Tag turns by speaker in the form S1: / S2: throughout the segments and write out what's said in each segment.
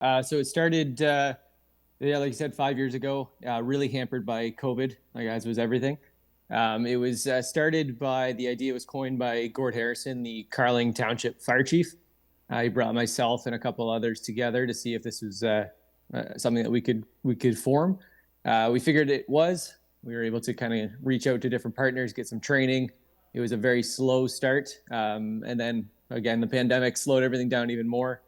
S1: So it started, like you said, 5 years ago. Really hampered by COVID, like as was everything. It was started by the idea was coined by Gord Harrison, the Carling Township Fire Chief. He brought myself and a couple others together to see if this was something that we could form. We figured it was. We were able to kind of reach out to different partners, get some training. It was a very slow start, and then again the pandemic slowed everything down even more.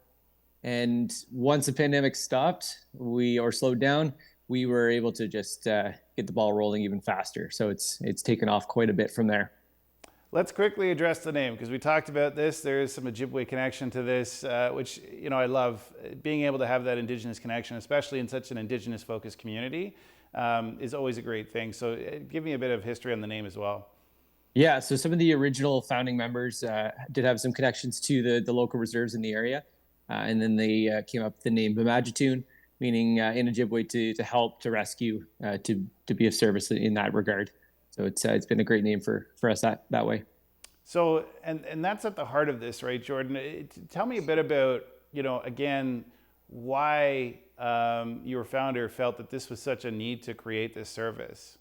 S1: And once the pandemic stopped, or slowed down, we were able to just get the ball rolling even faster. So it's taken off quite a bit from there.
S2: Let's quickly address the name because we talked about this. There is some Ojibwe connection to this, which I love. Being able to have that Indigenous connection, especially in such an Indigenous-focused community, is always a great thing. So give me a bit of history on the name as well.
S1: Yeah, so some of the original founding members did have some connections to the local reserves in the area, and then they came up with the name Bimaajitoon, meaning in Ojibwe to help, to rescue, to be of service in that regard. So it's been a great name for us that way.
S2: So, and that's at the heart of this, right, Jordan? Tell me a bit about, again, why your founder felt that this was such a need to create this service.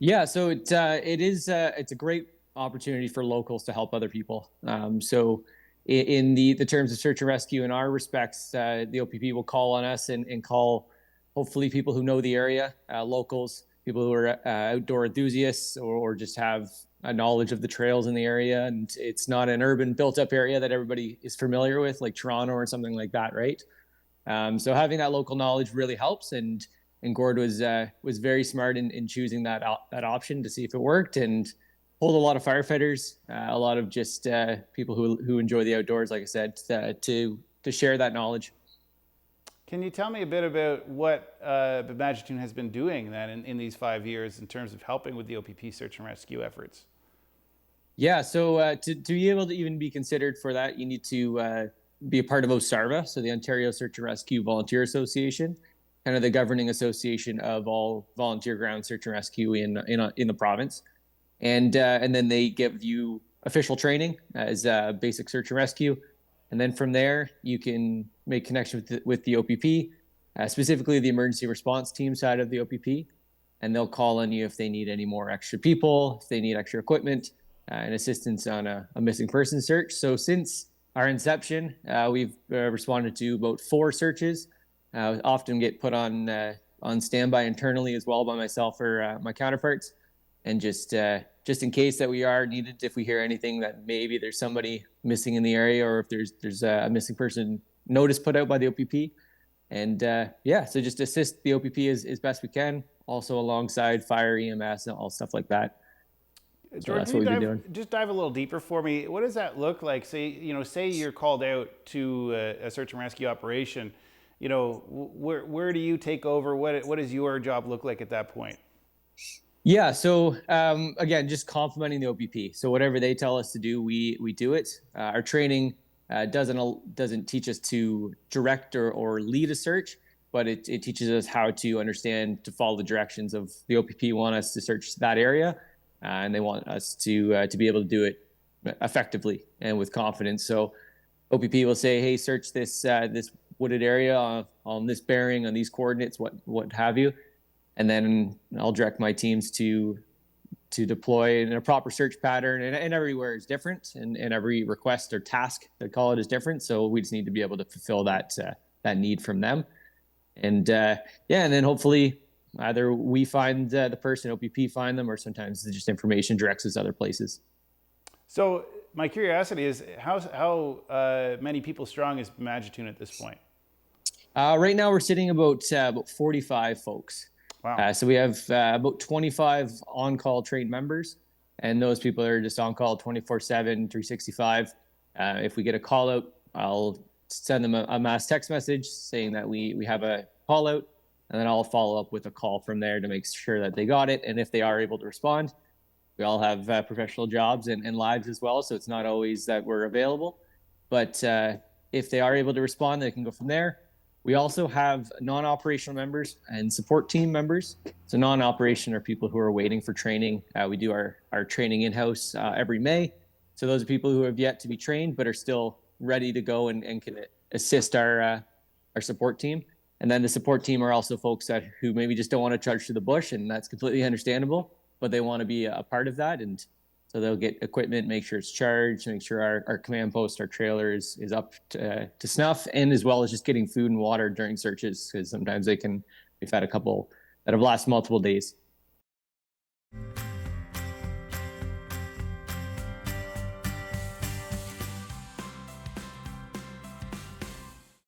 S1: Yeah, so it's a great opportunity for locals to help other people. So in the terms of search and rescue, in our respects, the OPP will call on us and call hopefully people who know the area, locals, people who are outdoor enthusiasts, or just have a knowledge of the trails in the area. And it's not an urban built up area that everybody is familiar with, like Toronto or something like that, right? So having that local knowledge really helps. And Gord was very smart in choosing that option to see if it worked, and pulled a lot of firefighters, a lot of just people who enjoy the outdoors, like I said, to share that knowledge.
S2: Can you tell me a bit about what Bimaajitoon has been doing then in these 5 years in terms of helping with the OPP search and rescue efforts?
S1: Yeah, so to be able to even be considered for that, you need to be a part of OSARVA, so the Ontario Search and Rescue Volunteer Association, kind of the governing association of all volunteer ground search and rescue in the province. And then they give you official training as basic search and rescue. And then from there, you can make connection with the OPP, specifically the emergency response team side of the OPP. And they'll call on you if they need any more extra people, if they need extra equipment, and assistance on a missing person search. So since our inception, we've responded to about 4 searches. Often get put on standby internally as well by myself or my counterparts, and just in case that we are needed, if we hear anything that maybe there's somebody missing in the area, or if there's a missing person notice put out by the OPP. And yeah, so just assist the OPP as best we can, also alongside fire, EMS, and all stuff like that. So
S2: Jordan,
S1: that's
S2: can
S1: what
S2: you
S1: we've been doing.
S2: just dive a little deeper for me? What does that look like? Say you're called out to a search and rescue operation. Where do you take over? What does your job look like at that point?
S1: Yeah, so again, just complimenting the OPP. So whatever they tell us to do, we do it. Our training doesn't teach us to direct or lead a search, but it teaches us how to understand, to follow the directions of the OPP want us to search that area, and they want us to be able to do it effectively and with confidence. So OPP will say, "Hey, search this wooded area on this bearing, on these coordinates, what have you," and then I'll direct my teams to deploy in a proper search pattern. And everywhere is different, and every request or task, they call it, is different. So we just need to be able to fulfill that need from them. And yeah, and then hopefully either we find the person, OPP find them, or sometimes just information directs us other places.
S2: So my curiosity is how many people strong is Bimaajitoon at this point?
S1: Right now we're sitting about 45 folks.
S2: Wow.
S1: So we have about 25 on-call trained members, and those people are just on call 24/7, 365. If we get a call out, I'll send them a mass text message saying that we have a call out, and then I'll follow up with a call from there to make sure that they got it. And if they are able to respond, we all have professional jobs and lives as well, so it's not always that we're available. But if they are able to respond, they can go from there. We also have non-operational members and support team members. So non-operation are people who are waiting for training. We do our training in-house every May. So those are people who have yet to be trained but are still ready to go and can assist our our support team. And then the support team are also folks who maybe just don't want to charge to the bush, and that's completely understandable, but they want to be a part of that. And so they'll get equipment, make sure it's charged, make sure our command post, our trailer is up to snuff, and as well as just getting food and water during searches, because sometimes we've had a couple that have lasted multiple days.